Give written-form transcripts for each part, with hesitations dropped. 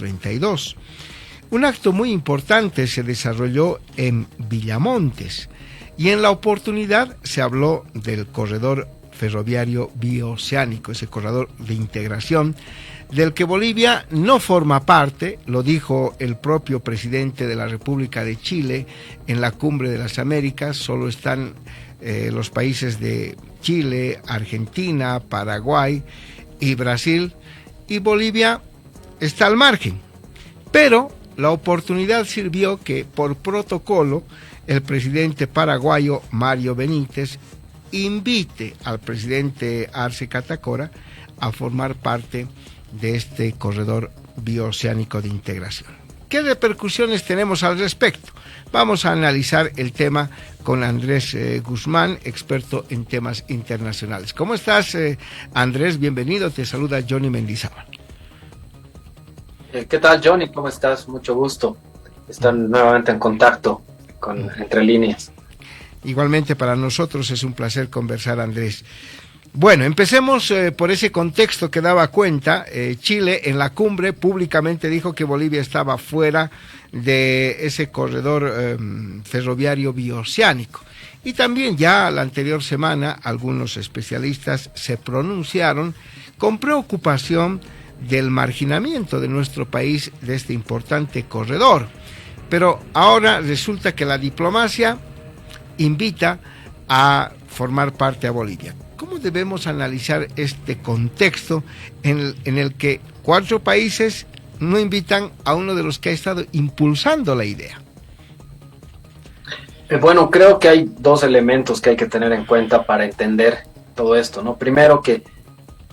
1932. Un acto muy importante se desarrolló en Villamontes y en la oportunidad se habló del corredor ferroviario bioceánico, ese corredor de integración del que Bolivia no forma parte, lo dijo el propio presidente de la República de Chile en la Cumbre de las Américas. Solo están los países de Chile, Argentina, Paraguay y Brasil, y Bolivia está al margen. Pero la oportunidad sirvió que por protocolo el presidente paraguayo Mario Benítez invite al presidente Arce Catacora a formar parte de este corredor bioceánico de integración. ¿Qué repercusiones tenemos al respecto? Vamos a analizar el tema con Andrés Guzmán, experto en temas internacionales. ¿Cómo estás, Andrés? Bienvenido, te saluda Johnny Mendizábal. ¿Qué tal, Johnny? ¿Cómo estás? Mucho gusto estar nuevamente en contacto con Entre Líneas. Igualmente para nosotros es un placer conversar, Andrés. Bueno, empecemos por ese contexto que daba cuenta. Chile en la cumbre públicamente dijo que Bolivia estaba fuera de ese corredor ferroviario bioceánico. Y también ya la anterior semana algunos especialistas se pronunciaron con preocupación del marginamiento de nuestro país de este importante corredor. Pero ahora resulta que la diplomacia invita a formar parte a Bolivia. ¿Cómo debemos analizar este contexto en el que 4 países no invitan a uno de los que ha estado impulsando la idea? Bueno, creo que hay 2 elementos que hay que tener en cuenta para entender todo esto, ¿no? Primero, que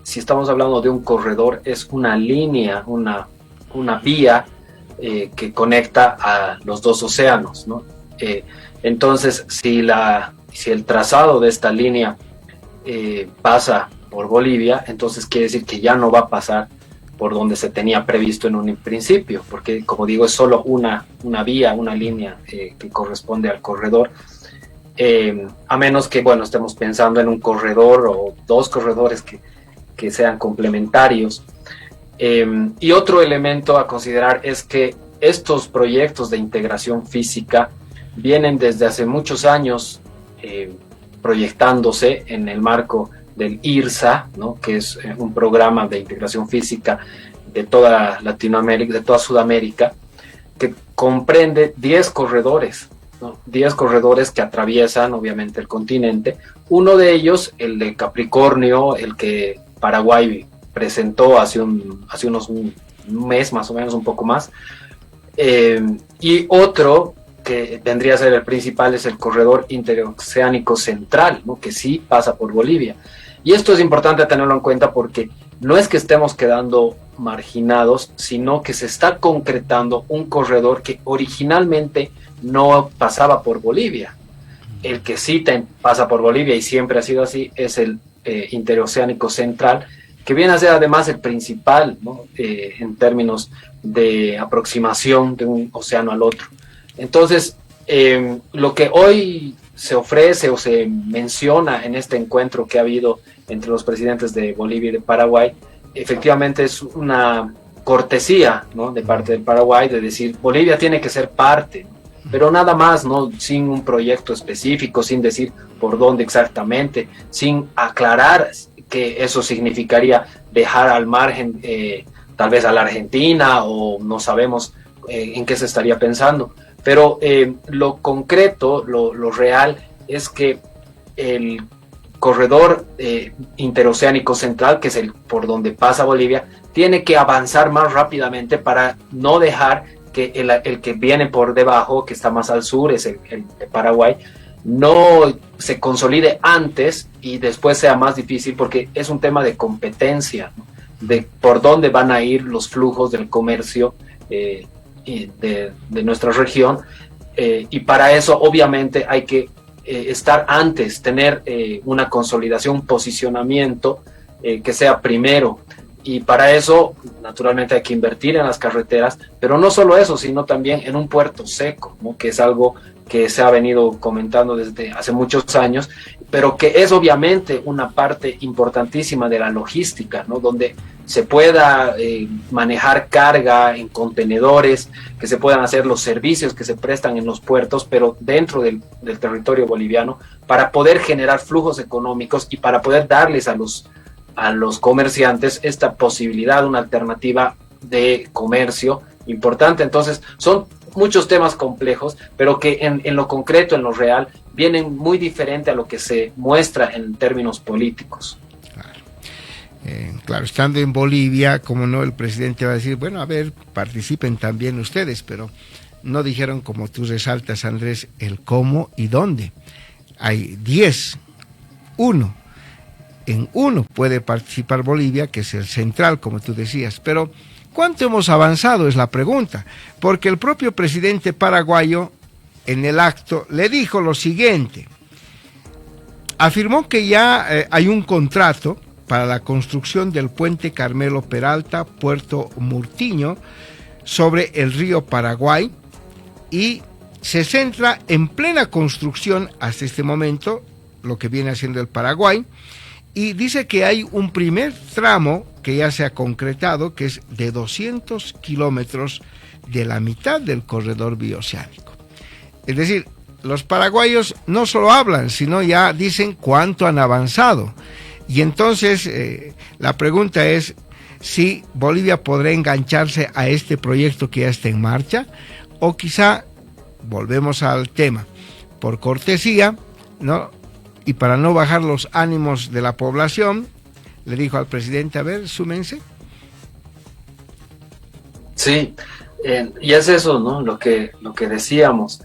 si estamos hablando de un corredor, es una línea, una vía que conecta a los 2 océanos, ¿no? Entonces, si el trazado de esta línea pasa por Bolivia, entonces quiere decir que ya no va a pasar por donde se tenía previsto en un principio, porque, como digo, es solo una vía, una línea que corresponde al corredor, a menos que, bueno, estemos pensando en un corredor o 2 corredores que sean complementarios. Y otro elemento a considerar es que estos proyectos de integración física vienen desde hace muchos años proyectándose en el marco del IRSA, ¿no? Que es un programa de integración física de toda Latinoamérica, de toda Sudamérica, que comprende 10 corredores, ¿no? 10 corredores que atraviesan obviamente el continente. Uno de ellos, el de Capricornio, el que Paraguay presentó hace unos un mes más o menos, un poco más, y otro que vendría a ser el principal es el corredor interoceánico central, ¿no? Que sí pasa por Bolivia. Y esto es importante tenerlo en cuenta porque no es que estemos quedando marginados, sino que se está concretando un corredor que originalmente no pasaba por Bolivia. El que sí pasa por Bolivia, y siempre ha sido así, es el interoceánico central, que viene a ser además el principal, ¿no? En términos de aproximación de un océano al otro. Entonces, lo que hoy se ofrece o se menciona en este encuentro que ha habido entre los presidentes de Bolivia y de Paraguay, efectivamente es una cortesía, ¿no? De parte del Paraguay de decir Bolivia tiene que ser parte, ¿no? Pero nada más, ¿no? Sin un proyecto específico, sin decir por dónde exactamente, sin aclarar que eso significaría dejar al margen tal vez a la Argentina, o no sabemos en qué se estaría pensando. Pero lo concreto, lo real, es que el corredor interoceánico central, que es el por donde pasa Bolivia, tiene que avanzar más rápidamente para no dejar que el que viene por debajo, que está más al sur, es el de Paraguay, no se consolide antes y después sea más difícil, porque es un tema de competencia, ¿no? De por dónde van a ir los flujos del comercio de nuestra región, y para eso obviamente hay que estar antes, tener una consolidación, un posicionamiento que sea primero, y para eso naturalmente hay que invertir en las carreteras, pero no solo eso, sino también en un puerto seco, ¿no? Que es algo que se ha venido comentando desde hace muchos años, pero que es obviamente una parte importantísima de la logística, ¿no? Donde se pueda manejar carga en contenedores, que se puedan hacer los servicios que se prestan en los puertos, pero dentro del territorio boliviano, para poder generar flujos económicos y para poder darles a los comerciantes esta posibilidad, una alternativa de comercio importante. Entonces, son muchos temas complejos, pero que en lo concreto, en lo real, vienen muy diferente a lo que se muestra en términos políticos. Claro, estando en Bolivia, como no, el presidente va a decir, bueno, a ver, participen también ustedes, pero no dijeron, como tú resaltas, Andrés, el cómo y dónde. Hay 10, en uno puede participar Bolivia, que es el central, como tú decías, pero ¿cuánto hemos avanzado? Es la pregunta, porque el propio presidente paraguayo en el acto le dijo lo siguiente, afirmó que ya hay un contrato para la construcción del puente Carmelo Peralta, Puerto Murtiño, sobre el río Paraguay, y se centra en plena construcción hasta este momento, lo que viene haciendo el Paraguay, y dice que hay un primer tramo que ya se ha concretado, que es de 200 kilómetros de la mitad del corredor bioceánico. Es decir, los paraguayos no solo hablan, sino ya dicen cuánto han avanzado. Y entonces la pregunta es si Bolivia podrá engancharse a este proyecto que ya está en marcha, o quizá, volvemos al tema, por cortesía, ¿no? Y para no bajar los ánimos de la población, le dijo al presidente, a ver, súmense. Sí, y es eso, ¿no? Lo que decíamos,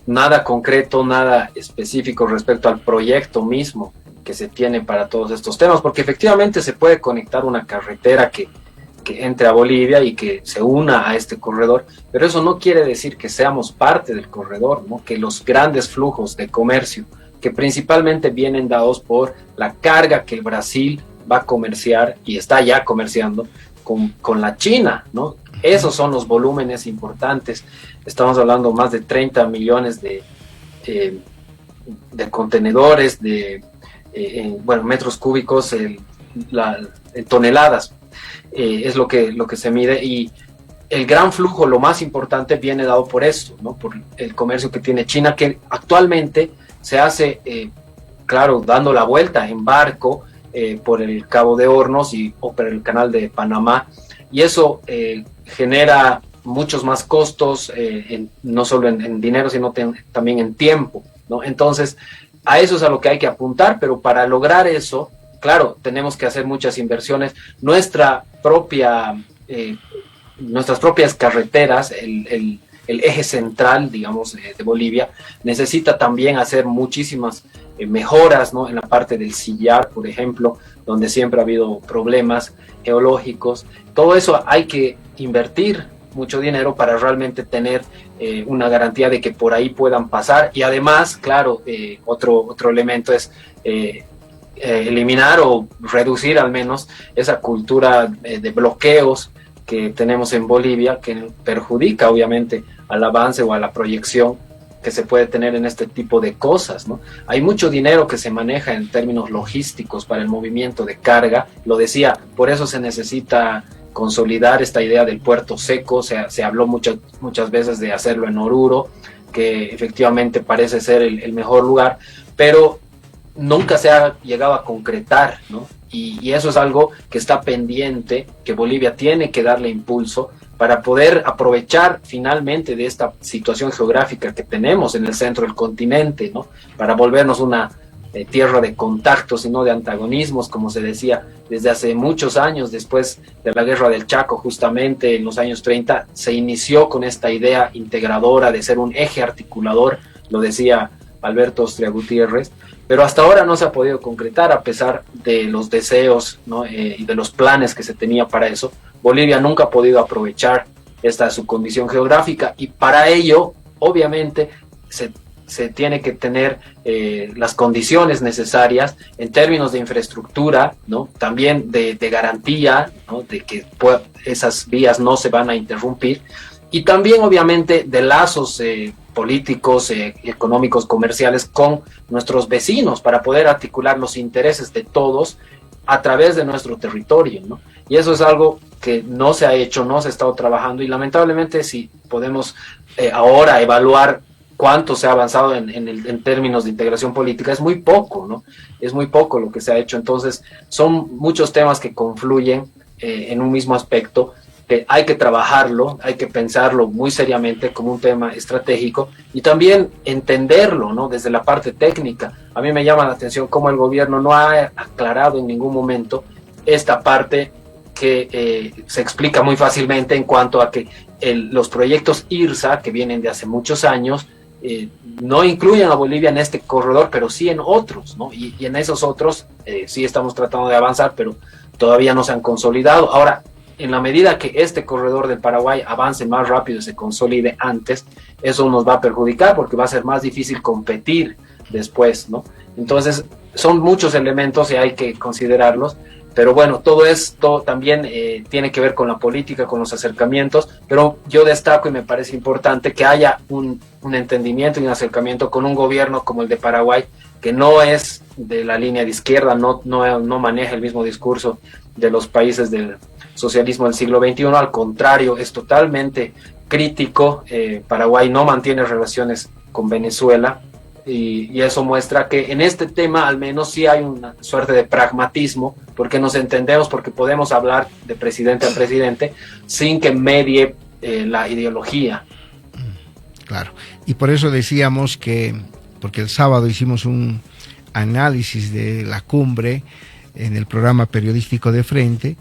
nada concreto, nada específico respecto al proyecto mismo que se tiene para todos estos temas, porque efectivamente se puede conectar una carretera que entre a Bolivia y que se una a este corredor, pero eso no quiere decir que seamos parte del corredor, ¿no? Que los grandes flujos de comercio, que principalmente vienen dados por la carga que Brasil va a comerciar y está ya comerciando con la China, ¿no? Esos son los volúmenes importantes. Estamos hablando más de 30 millones de contenedores, metros cúbicos, toneladas, es lo que se mide, y el gran flujo, lo más importante, viene dado por esto, ¿no? Por el comercio que tiene China, que actualmente se hace, claro, dando la vuelta en barco por el Cabo de Hornos o por el canal de Panamá, y eso genera muchos más costos, no solo en dinero, sino también en tiempo, ¿no? Entonces, a eso es a lo que hay que apuntar, pero para lograr eso, claro, tenemos que hacer muchas inversiones. Nuestras propias carreteras, el eje central, digamos, de Bolivia, necesita también hacer muchísimas mejoras, ¿no? En la parte del sillar, por ejemplo, donde siempre ha habido problemas geológicos. Todo eso hay que invertir mucho dinero para realmente tener una garantía de que por ahí puedan pasar. Y además, claro, otro elemento es eliminar o reducir al menos esa cultura de bloqueos que tenemos en Bolivia, que perjudica obviamente al avance o a la proyección que se puede tener en este tipo de cosas, ¿no? Hay mucho dinero que se maneja en términos logísticos para el movimiento de carga, lo decía, por eso se necesita consolidar esta idea del puerto seco. Se habló muchas veces de hacerlo en Oruro, que efectivamente parece ser el mejor lugar, pero nunca se ha llegado a concretar, ¿no? Y eso es algo que está pendiente, que Bolivia tiene que darle impulso para poder aprovechar finalmente de esta situación geográfica que tenemos en el centro del continente, ¿no? Para volvernos una tierra de contactos y no de antagonismos, como se decía desde hace muchos años. Después de la guerra del Chaco, justamente en los años 30, se inició con esta idea integradora de ser un eje articulador, lo decía Alberto Ostria Gutiérrez, pero hasta ahora no se ha podido concretar a pesar de los deseos, ¿no? Y de los planes que se tenía para eso. Bolivia nunca ha podido aprovechar su condición geográfica, y para ello, obviamente, se tiene que tener las condiciones necesarias en términos de infraestructura, ¿no? También de garantía, ¿no? De que esas vías no se van a interrumpir, y también obviamente de lazos políticos, económicos, comerciales con nuestros vecinos para poder articular los intereses de todos a través de nuestro territorio, ¿no? Y eso es algo que no se ha hecho, no se ha estado trabajando, y lamentablemente si podemos ahora evaluar cuánto se ha avanzado en términos de integración política, es muy poco, ¿no? Es muy poco lo que se ha hecho. Entonces, son muchos temas que confluyen en un mismo aspecto, que hay que trabajarlo, hay que pensarlo muy seriamente como un tema estratégico y también entenderlo, ¿no? Desde la parte técnica. A mí me llama la atención cómo el gobierno no ha aclarado en ningún momento esta parte que se explica muy fácilmente en cuanto a que los proyectos IRSA, que vienen de hace muchos años, no incluyen a Bolivia en este corredor, pero sí en otros, ¿no? Y en esos otros sí estamos tratando de avanzar, pero todavía no se han consolidado. Ahora, en la medida que este corredor del Paraguay avance más rápido y se consolide antes, eso nos va a perjudicar porque va a ser más difícil competir después, ¿no? Entonces, son muchos elementos y hay que considerarlos, pero bueno, todo esto también tiene que ver con la política, con los acercamientos, pero yo destaco y me parece importante que haya un entendimiento y un acercamiento con un gobierno como el de Paraguay, que no es de la línea de izquierda, no maneja el mismo discurso de los países del socialismo del siglo XXI, al contrario, es totalmente crítico. Paraguay no mantiene relaciones con Venezuela y eso muestra que en este tema al menos sí hay una suerte de pragmatismo, porque nos entendemos, porque podemos hablar de presidente a presidente sin que medie la ideología. Claro, y por eso decíamos que, porque el sábado hicimos un análisis de la cumbre en el programa periodístico de Frente,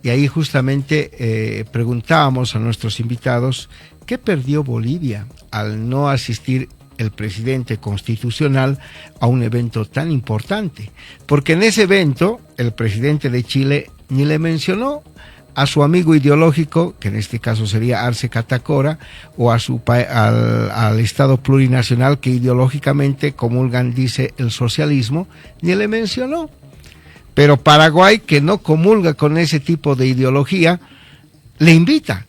y ahí justamente preguntábamos a nuestros invitados qué perdió Bolivia al no asistir el presidente constitucional a un evento tan importante, porque en ese evento el presidente de Chile ni le mencionó a su amigo ideológico, que en este caso sería Arce Catacora, o a al Estado plurinacional que ideológicamente comulgan, dice, el socialismo, ni le mencionó. Pero Paraguay, que no comulga con ese tipo de ideología, le invita.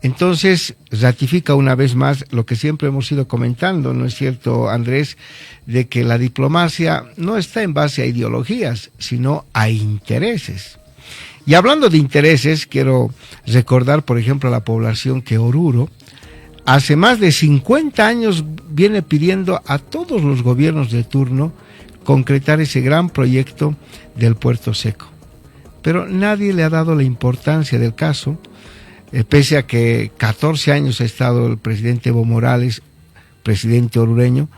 Entonces ratifica una vez más lo que siempre hemos ido comentando, ¿no es cierto, Andrés?, de que la diplomacia no está en base a ideologías, sino a intereses. Y hablando de intereses, quiero recordar, por ejemplo, a la población que Oruro hace más de 50 años viene pidiendo a todos los gobiernos de turno concretar ese gran proyecto del Puerto Seco. Pero nadie le ha dado la importancia del caso, pese a que 14 años ha estado el presidente Evo Morales, presidente orureño.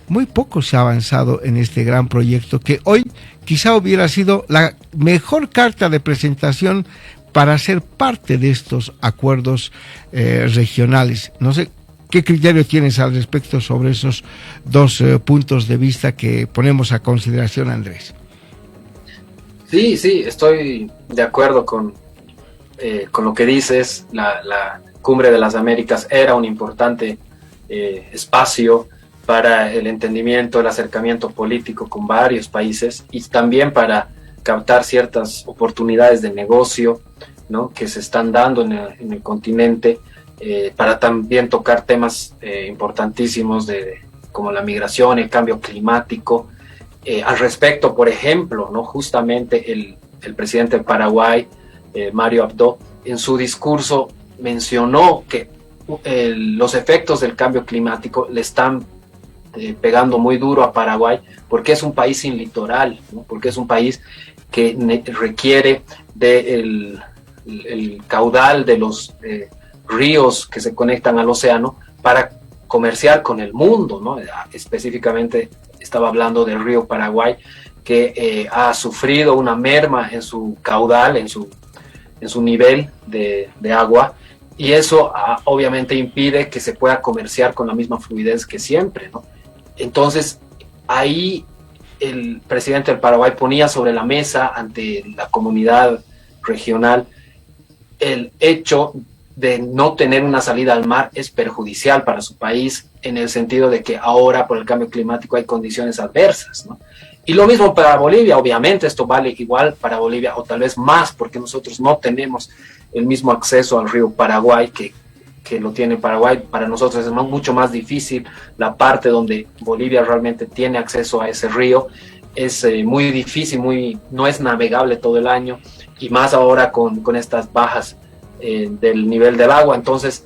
Muy poco se ha avanzado en este gran proyecto que hoy quizá hubiera sido la mejor carta de presentación para ser parte de estos acuerdos regionales. No sé, ¿qué criterio tienes al respecto sobre esos dos puntos de vista que ponemos a consideración, Andrés? Sí, estoy de acuerdo con lo que dices. La Cumbre de las Américas era un importante espacio para el entendimiento, el acercamiento político con varios países y también para captar ciertas oportunidades de negocio, ¿no?, que se están dando en el continente, para también tocar temas importantísimos como la migración, el cambio climático. Al respecto, por ejemplo, ¿no?, justamente el presidente de Paraguay, Mario Abdo, en su discurso mencionó que los efectos del cambio climático le están pegando muy duro a Paraguay, porque es un país sin litoral, ¿no?, porque es un país que requiere del caudal de los ríos que se conectan al océano para comerciar con el mundo, ¿no? Específicamente estaba hablando del río Paraguay, que ha sufrido una merma en su caudal, en su nivel de agua, y eso obviamente impide que se pueda comerciar con la misma fluidez que siempre, ¿no? Entonces, ahí el presidente del Paraguay ponía sobre la mesa ante la comunidad regional el hecho de no tener una salida al mar es perjudicial para su país, en el sentido de que ahora por el cambio climático hay condiciones adversas, ¿no? Y lo mismo para Bolivia, obviamente esto vale igual para Bolivia o tal vez más, porque nosotros no tenemos el mismo acceso al río Paraguay que que lo tiene Paraguay. Para nosotros es mucho más difícil la parte donde Bolivia realmente tiene acceso a ese río. Es muy difícil, no es navegable todo el año, y más ahora con estas bajas del nivel del agua. Entonces,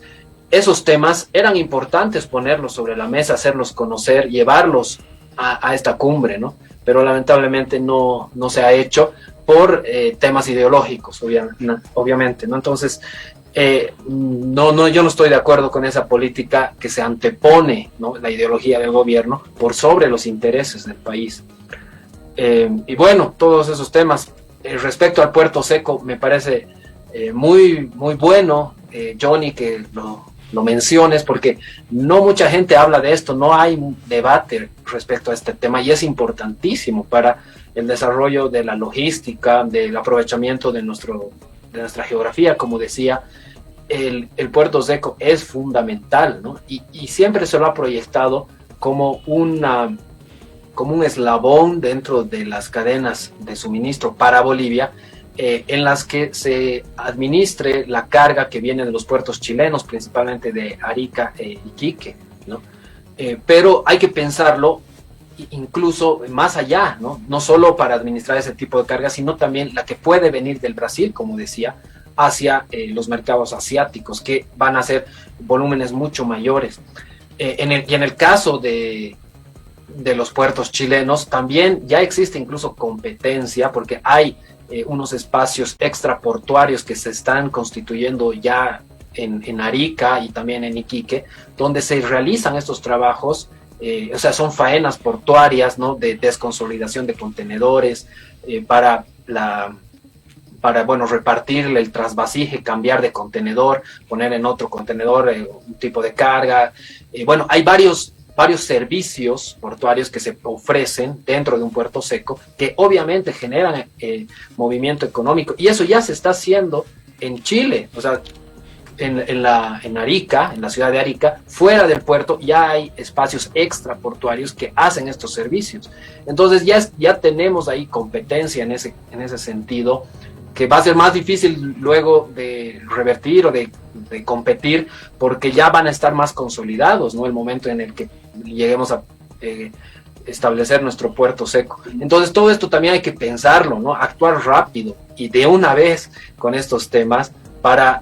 esos temas eran importantes ponerlos sobre la mesa, hacerlos conocer, llevarlos a esta cumbre, ¿no? Pero lamentablemente no se ha hecho por temas ideológicos, obviamente, ¿no? Entonces, yo no estoy de acuerdo con esa política que se antepone, ¿no?, la ideología del gobierno por sobre los intereses del país. Y bueno, todos esos temas. Respecto al Puerto Seco, me parece muy bueno, Johnny, que lo menciones, porque no mucha gente habla de esto, no hay un debate respecto a este tema, y es importantísimo para el desarrollo de la logística, del aprovechamiento de nuestra geografía. Como decía, el Puerto Seco es fundamental, ¿no? Y siempre se lo ha proyectado como un eslabón dentro de las cadenas de suministro para Bolivia, en las que se administre la carga que viene de los puertos chilenos, principalmente de Arica y Iquique, ¿no? Pero hay que pensarlo incluso más allá, ¿no? No solo para administrar ese tipo de carga, sino también la que puede venir del Brasil, como decía, hacia los mercados asiáticos, que van a ser volúmenes mucho mayores. Y en el caso de los puertos chilenos, también ya existe incluso competencia, porque hay unos espacios extraportuarios que se están constituyendo ya en Arica y también en Iquique, donde se realizan estos trabajos, o sea, son faenas portuarias, ¿no?, de desconsolidación de contenedores, para repartirle el trasvasije, cambiar de contenedor, poner en otro contenedor un tipo de carga. Hay varios servicios portuarios que se ofrecen dentro de un puerto seco, que obviamente generan movimiento económico, y eso ya se está haciendo en Chile. O sea, en Arica, en la ciudad de Arica, fuera del puerto, ya hay espacios extraportuarios que hacen estos servicios. Entonces ya tenemos ahí competencia en ese sentido, que va a ser más difícil luego de revertir o de competir, porque ya van a estar más consolidados, ¿no?, el momento en el que lleguemos a establecer nuestro puerto seco. Entonces todo esto también hay que pensarlo, ¿no?, actuar rápido y de una vez con estos temas para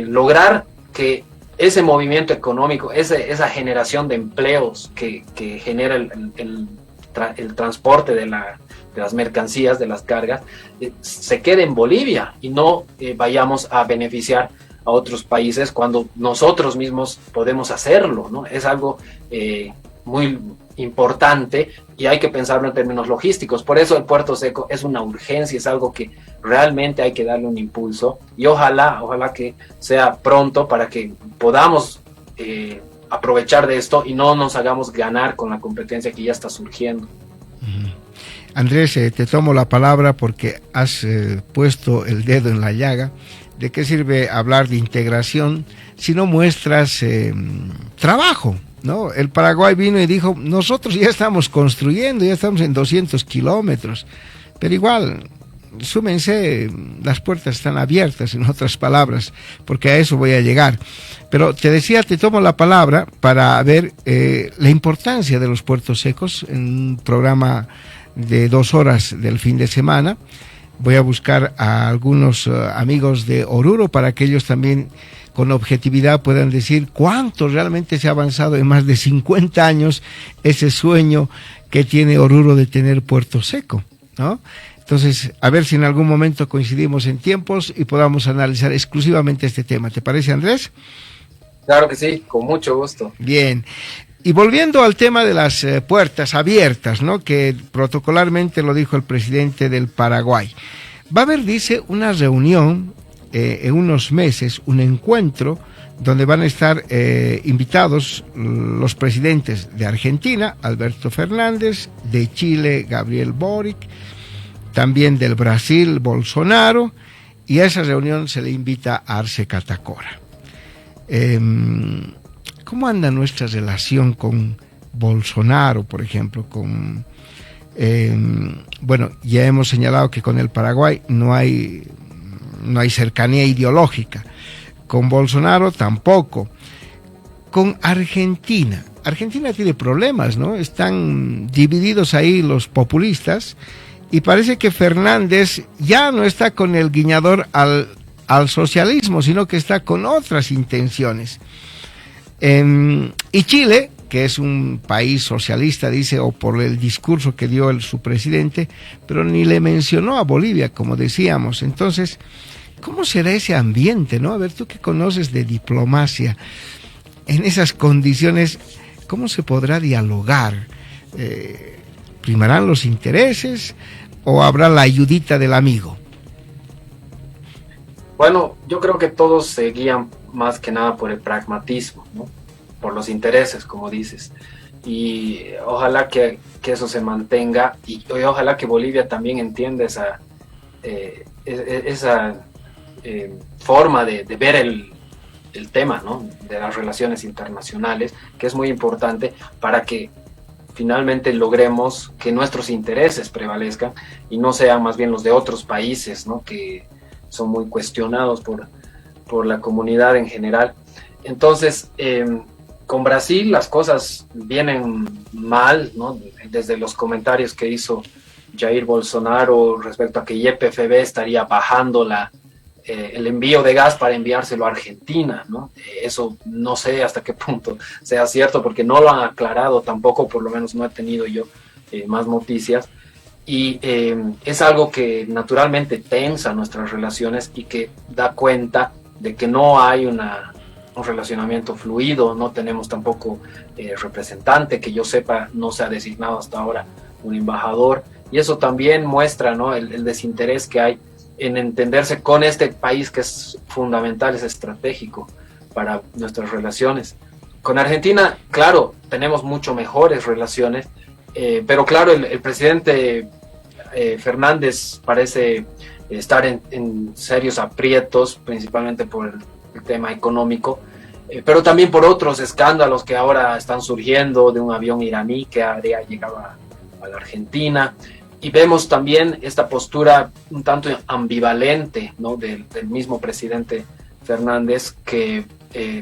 lograr que ese movimiento económico, esa generación de empleos que genera el transporte de las mercancías, de las cargas, se quede en Bolivia y no vayamos a beneficiar a otros países cuando nosotros mismos podemos hacerlo, ¿no? Es algo muy importante y hay que pensarlo en términos logísticos. Por eso el puerto seco es una urgencia, es algo que realmente hay que darle un impulso, y ojalá que sea pronto para que podamos aprovechar de esto y no nos hagamos ganar con la competencia que ya está surgiendo. Andrés, te tomo la palabra porque has puesto el dedo en la llaga. ¿De qué sirve hablar de integración si no muestras trabajo, ¿no? El Paraguay vino y dijo, nosotros ya estamos construyendo, ya estamos en 200 kilómetros, pero igual, súmense, las puertas están abiertas, en otras palabras, porque a eso voy a llegar. Pero te decía, te tomo la palabra para ver la importancia de los puertos secos en un programa de 2 horas del fin de semana. Voy a buscar a algunos amigos de Oruro para que ellos también con objetividad puedan decir cuánto realmente se ha avanzado en más de 50 años ese sueño que tiene Oruro de tener puerto seco, ¿no? Entonces, a ver si en algún momento coincidimos en tiempos y podamos analizar exclusivamente este tema. ¿Te parece, Andrés? Claro que sí, con mucho gusto. Bien. Y volviendo al tema de las puertas abiertas, ¿no?, que protocolarmente lo dijo el presidente del Paraguay. Va a haber, dice, una reunión en unos meses, un encuentro donde van a estar invitados los presidentes de Argentina, Alberto Fernández, de Chile, Gabriel Boric, también del Brasil, Bolsonaro, y a esa reunión se le invita a Arce Catacora. ¿Cómo anda nuestra relación con Bolsonaro, por ejemplo? Ya hemos señalado que con el Paraguay no hay cercanía ideológica, Con Bolsonaro tampoco. Con Argentina. Argentina tiene problemas, ¿no? Están divididos ahí los populistas y parece que Fernández ya no está con el guiñador al socialismo, sino que está con otras intenciones. Y Chile, que es un país socialista, dice, o por el discurso que dio su presidente, pero ni le mencionó a Bolivia, como decíamos. Entonces, ¿cómo será ese ambiente, no? A ver, tú que conoces de diplomacia, en esas condiciones, ¿cómo se podrá dialogar? ¿Primarán los intereses o habrá la ayudita del amigo? Bueno, yo creo que todos se guían más que nada por el pragmatismo, ¿no? Por los intereses, como dices. Y ojalá que eso se mantenga y ojalá que Bolivia también entienda esa forma de ver el tema, ¿no? De las relaciones internacionales, que es muy importante para que finalmente logremos que nuestros intereses prevalezcan y no sean más bien los de otros países, ¿no? Que son muy cuestionados por la comunidad en general. Entonces, con Brasil las cosas vienen mal, ¿no? Desde los comentarios que hizo Jair Bolsonaro respecto a que YPFB estaría bajando el envío de gas para enviárselo a Argentina, ¿no? Eso no sé hasta qué punto sea cierto, porque no lo han aclarado tampoco, por lo menos no he tenido yo más noticias. Y es algo que naturalmente tensa nuestras relaciones y que da cuenta de que no hay un relacionamiento fluido, no tenemos tampoco representante, que yo sepa no se ha designado hasta ahora un embajador, y eso también muestra, ¿no? el desinterés que hay en entenderse con este país que es fundamental, es estratégico para nuestras relaciones. Con Argentina, claro, tenemos mucho mejores relaciones, pero claro, el presidente Fernández parece estar en serios aprietos, principalmente por el tema económico, pero también por otros escándalos que ahora están surgiendo de un avión iraní que habría llegado a la Argentina. Y vemos también esta postura un tanto ambivalente, ¿no? del mismo presidente Fernández, que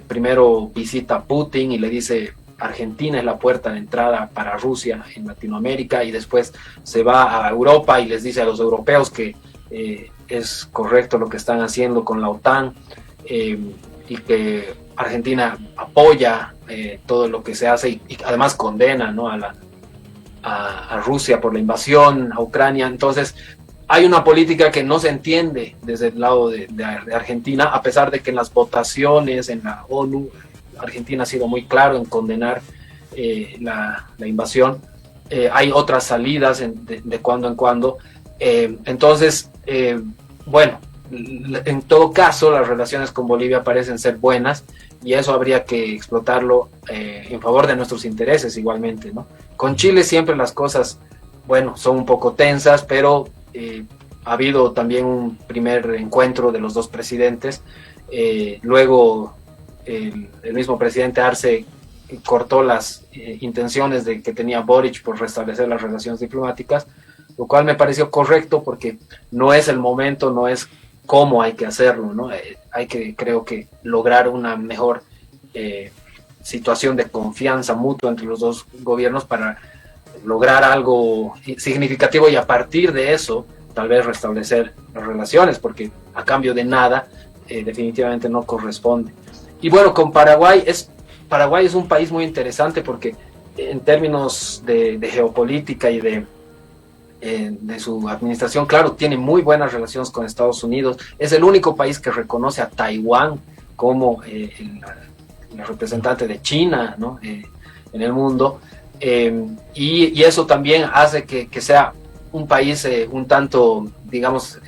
primero visita a Putin y le dice Argentina es la puerta de entrada para Rusia en Latinoamérica, y después se va a Europa y les dice a los europeos que es correcto lo que están haciendo con la OTAN, y que Argentina apoya todo lo que se hace y además condena, ¿no? a Rusia por la invasión a Ucrania. Entonces hay una política que no se entiende desde el lado de Argentina, a pesar de que en las votaciones en la ONU Argentina ha sido muy claro en condenar la invasión. Hay otras salidas de cuando en cuando. Entonces, bueno, en todo caso las relaciones con Bolivia parecen ser buenas, y eso habría que explotarlo en favor de nuestros intereses igualmente, ¿no? Con Chile siempre las cosas, bueno, son un poco tensas, pero ha habido también un primer encuentro de los dos presidentes. Luego el mismo presidente Arce cortó las intenciones que tenía Boric por restablecer las relaciones diplomáticas, lo cual me pareció correcto porque no es el momento, no es cómo hay que hacerlo, ¿no? Hay que, creo que, lograr una mejor situación de confianza mutua entre los dos gobiernos para lograr algo significativo, y a partir de eso tal vez restablecer las relaciones, porque a cambio de nada definitivamente no corresponde. Y bueno, con Paraguay es un país muy interesante porque en términos de geopolítica y de su administración, claro, tiene muy buenas relaciones con Estados Unidos. Es el único país que reconoce a Taiwán como la representante de China, ¿no? En el mundo. Y eso también hace que sea un país un tanto, digamos,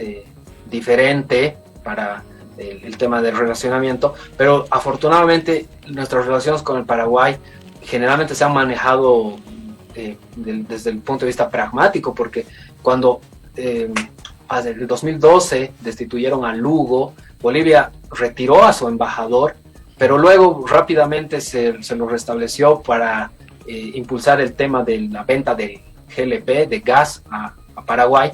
diferente para el tema del relacionamiento, pero afortunadamente nuestras relaciones con el Paraguay generalmente se han manejado desde el punto de vista pragmático, porque cuando en el 2012 destituyeron a Lugo, Bolivia retiró a su embajador, pero luego rápidamente se lo restableció para impulsar el tema de la venta del GLP, de gas a Paraguay.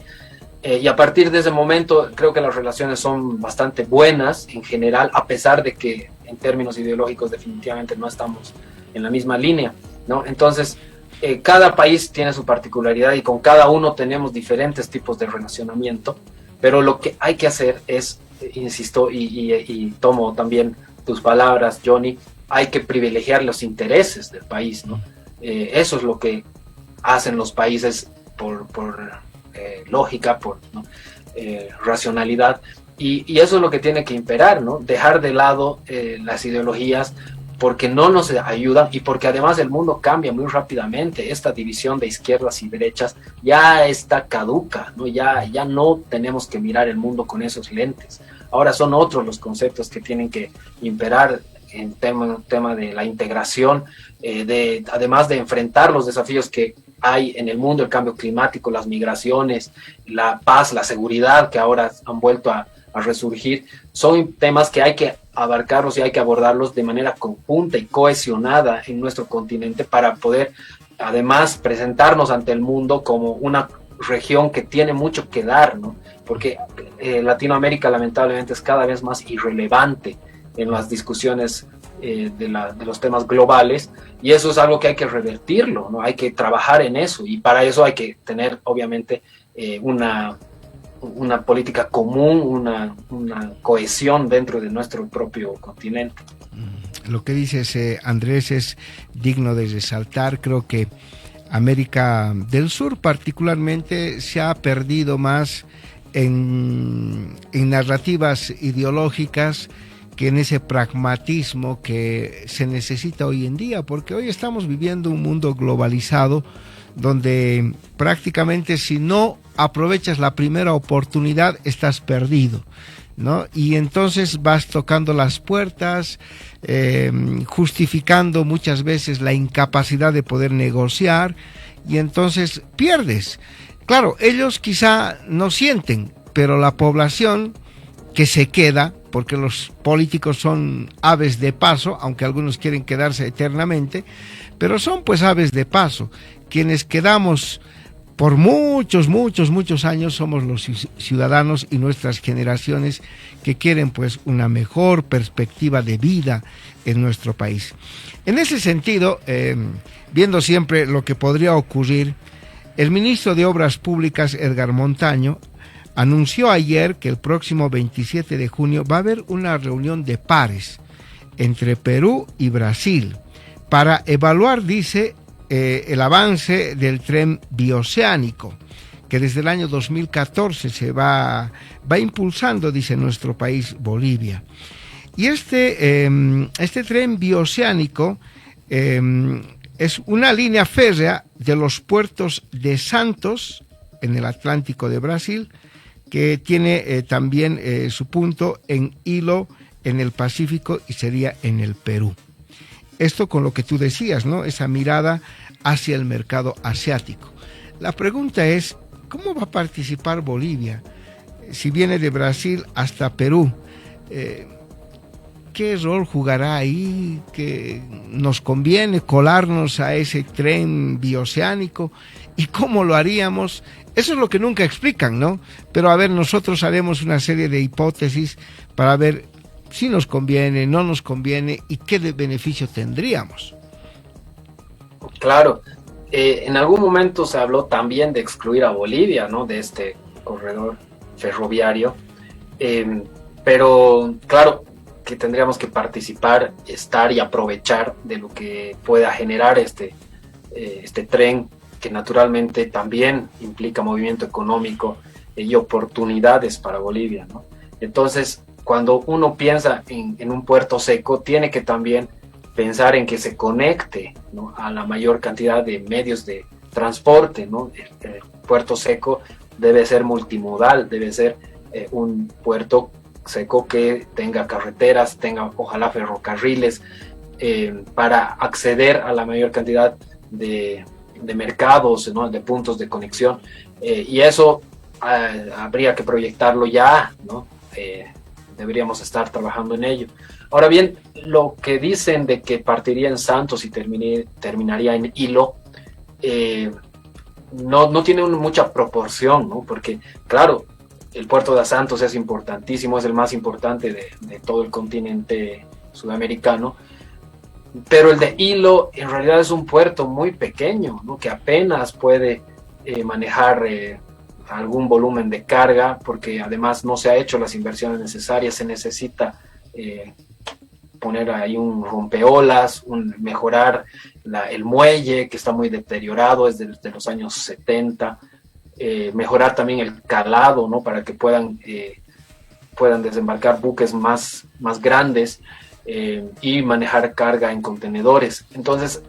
Y a partir de ese momento creo que las relaciones son bastante buenas en general, a pesar de que en términos ideológicos definitivamente no estamos en la misma línea, ¿no? Entonces, cada país tiene su particularidad y con cada uno tenemos diferentes tipos de relacionamiento, pero lo que hay que hacer es, insisto, y tomo también tus palabras, Johnny, hay que privilegiar los intereses del país, ¿no? Eso es lo que hacen los países por lógica, por, ¿no? Racionalidad, y eso es lo que tiene que imperar, ¿no? Dejar de lado las ideologías, porque no nos ayudan y porque además el mundo cambia muy rápidamente. Esta división de izquierdas y derechas ya está caduca, ¿no? Ya no tenemos que mirar el mundo con esos lentes. Ahora son otros los conceptos que tienen que imperar en tema de la integración, además de enfrentar los desafíos que hay en el mundo, el cambio climático, las migraciones, la paz, la seguridad, que ahora han vuelto a resurgir. Son temas que hay que abarcarlos y hay que abordarlos de manera conjunta y cohesionada en nuestro continente para poder además presentarnos ante el mundo como una región que tiene mucho que dar, ¿no? Porque Latinoamérica lamentablemente es cada vez más irrelevante en las discusiones de los temas globales, y eso es algo que hay que revertirlo, ¿no? Hay que trabajar en eso, y para eso hay que tener obviamente una política común, una cohesión dentro de nuestro propio continente. Lo que dices, Andrés, es digno de resaltar. Creo que América del Sur particularmente se ha perdido más en narrativas ideológicas que en ese pragmatismo que se necesita hoy en día, porque hoy estamos viviendo un mundo globalizado donde prácticamente si no aprovechas la primera oportunidad estás perdido, ¿no? Y entonces vas tocando las puertas, justificando muchas veces la incapacidad de poder negociar, y entonces pierdes. Claro, ellos quizá no sienten, pero la población que se queda, porque los políticos son aves de paso, aunque algunos quieren quedarse eternamente, pero son pues aves de paso. Quienes quedamos por muchos años somos los ciudadanos y nuestras generaciones que quieren pues una mejor perspectiva de vida en nuestro país. En ese sentido, viendo siempre lo que podría ocurrir, el ministro de Obras Públicas, Edgar Montaño, anunció ayer que el próximo 27 de junio va a haber una reunión de pares entre Perú y Brasil para evaluar, dice, el avance del tren bioceánico, que desde el año 2014 se va impulsando, dice nuestro país, Bolivia. Y este tren bioceánico es una línea férrea de los puertos de Santos, en el Atlántico de Brasil, que tiene también su punto en Hilo, en el Pacífico, y sería en el Perú. Esto con lo que tú decías, ¿no? Esa mirada hacia el mercado asiático. La pregunta es, ¿cómo va a participar Bolivia? Si viene de Brasil hasta Perú, ¿qué rol jugará ahí? ¿Que nos conviene colarnos a ese tren bioceánico? ¿Y cómo lo haríamos? Eso es lo que nunca explican, ¿no? Pero a ver, nosotros haremos una serie de hipótesis para ver si nos conviene, no nos conviene y qué de beneficio tendríamos. Claro, en algún momento se habló también de excluir a Bolivia, ¿no? De este corredor ferroviario, pero claro que tendríamos que participar, estar y aprovechar de lo que pueda generar este tren, que naturalmente también implica movimiento económico y oportunidades para Bolivia, ¿no? Entonces, cuando uno piensa en un puerto seco, tiene que también pensar en que se conecte, ¿no?, a la mayor cantidad de medios de transporte, ¿no? El puerto seco debe ser multimodal, debe ser un puerto seco que tenga carreteras, tenga ojalá ferrocarriles, para acceder a la mayor cantidad de mercados, ¿no?, de puntos de conexión, y eso habría que proyectarlo ya, ¿no? Deberíamos estar trabajando en ello. Ahora bien, lo que dicen de que partiría en Santos y terminaría en Hilo, no tiene mucha proporción, ¿no? Porque, claro, el puerto de Santos es importantísimo, es el más importante de todo el continente sudamericano, pero el de Hilo en realidad es un puerto muy pequeño, ¿no? Que apenas puede manejar algún volumen de carga, porque además no se ha hecho las inversiones necesarias, se necesita poner ahí un rompeolas, mejorar el muelle, que está muy deteriorado, es de los años 70, mejorar también el calado, ¿no? Para que puedan desembarcar buques más grandes y manejar carga en contenedores. Entonces,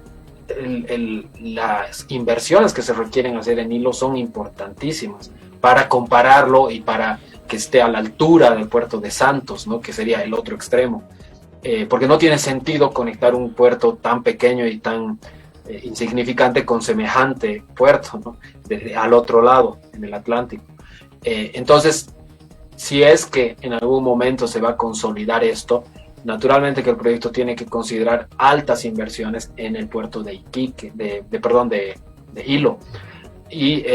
las inversiones que se requieren hacer en Hilo son importantísimas para compararlo y para que esté a la altura del puerto de Santos, ¿no? Que sería el otro extremo. Porque no tiene sentido conectar un puerto tan pequeño y tan insignificante con semejante puerto, ¿no? Al otro lado, en el Atlántico. Entonces, si es que en algún momento se va a consolidar esto, naturalmente que el proyecto tiene que considerar altas inversiones en el puerto de Iquique, de Hilo. Y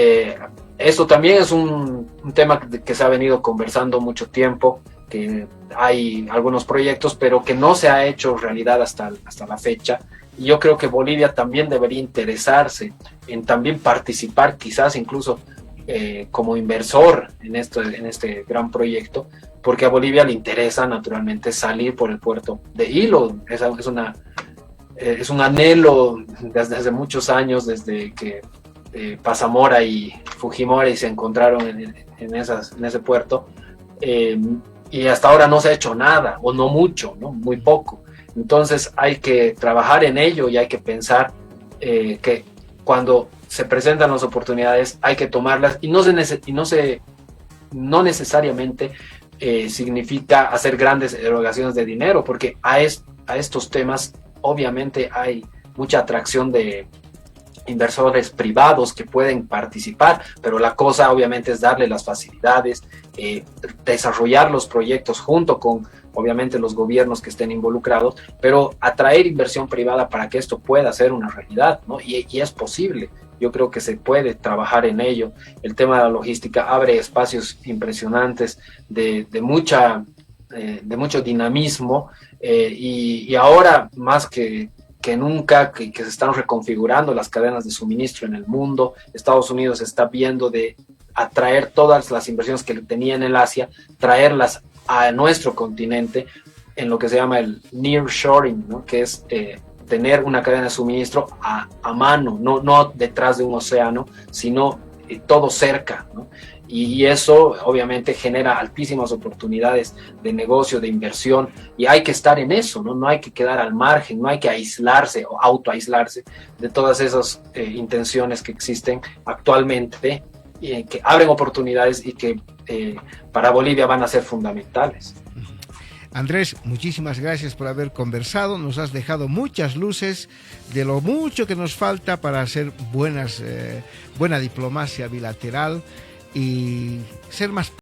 esto también es un tema que se ha venido conversando mucho tiempo, que hay algunos proyectos, pero que no se ha hecho realidad hasta la fecha. Y yo creo que Bolivia también debería interesarse en también participar, quizás incluso como inversor en este gran proyecto, porque a Bolivia le interesa naturalmente salir por el puerto de Hilo. Es un anhelo desde muchos años, desde que Pasamora y Fujimori se encontraron en ese puerto, y hasta ahora no se ha hecho nada, o no mucho, ¿no? Muy poco. Entonces hay que trabajar en ello y hay que pensar que cuando se presentan las oportunidades hay que tomarlas, y no necesariamente significa hacer grandes erogaciones de dinero, porque a estos temas obviamente hay mucha atracción de inversores privados que pueden participar, pero la cosa obviamente es darle las facilidades, desarrollar los proyectos junto con obviamente los gobiernos que estén involucrados, pero atraer inversión privada para que esto pueda ser una realidad, ¿no? Y es posible. Yo creo que se puede trabajar en ello. El tema de la logística abre espacios impresionantes de mucho dinamismo, y ahora más que nunca, que se están reconfigurando las cadenas de suministro en el mundo. Estados Unidos está viendo de atraer todas las inversiones que tenía en el Asia, traerlas a nuestro continente en lo que se llama el nearshoring, ¿no? Que es tener una cadena de suministro a mano, no detrás de un océano, sino todo cerca, ¿no? Y eso obviamente genera altísimas oportunidades de negocio, de inversión, y hay que estar en eso, ¿no? No hay que quedar al margen, no hay que aislarse o autoaislarse de todas esas intenciones que existen actualmente, que abren oportunidades y que para Bolivia van a ser fundamentales. Andrés, muchísimas gracias por haber conversado, nos has dejado muchas luces de lo mucho que nos falta para hacer buena diplomacia bilateral y ser más